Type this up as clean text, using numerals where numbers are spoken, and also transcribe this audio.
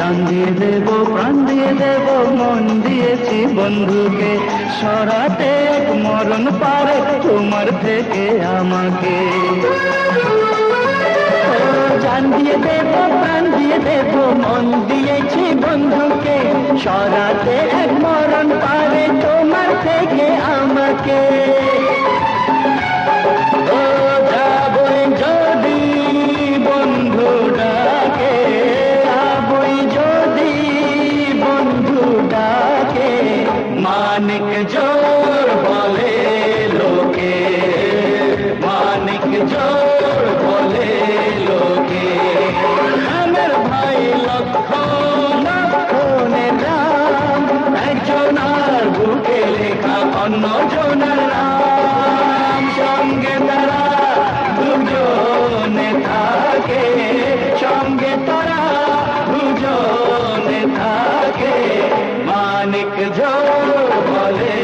জান দিয়ে দেব, প্রাণ দিয়ে দেব, মন দিয়েছি বন্ধুকে, সরাতে এক মরণ পারে তোমার থেকে আমাকে। জান দিয়ে দেব, প্রাণ দিয়ে দেব, মন দিয়েছি বন্ধুকে, সরাতে এক মরণ পারে তোমার থেকে আমাকে। ও যাবই যদি বন্ধু ডাকে, যাবই যদি বন্ধু ডাকে, মানিক জোর বলে লোকে, মানিক জোর বলে লোকে। আমার ভাই লক্ষণ, লক্ষণের নাম, একজনার বুকে লেখা অন্য জনার নাম, সঙ্গে তারা দুজনে থাকে, সঙ্গে তারা দুজনে থাকে, মানিক জোর বলে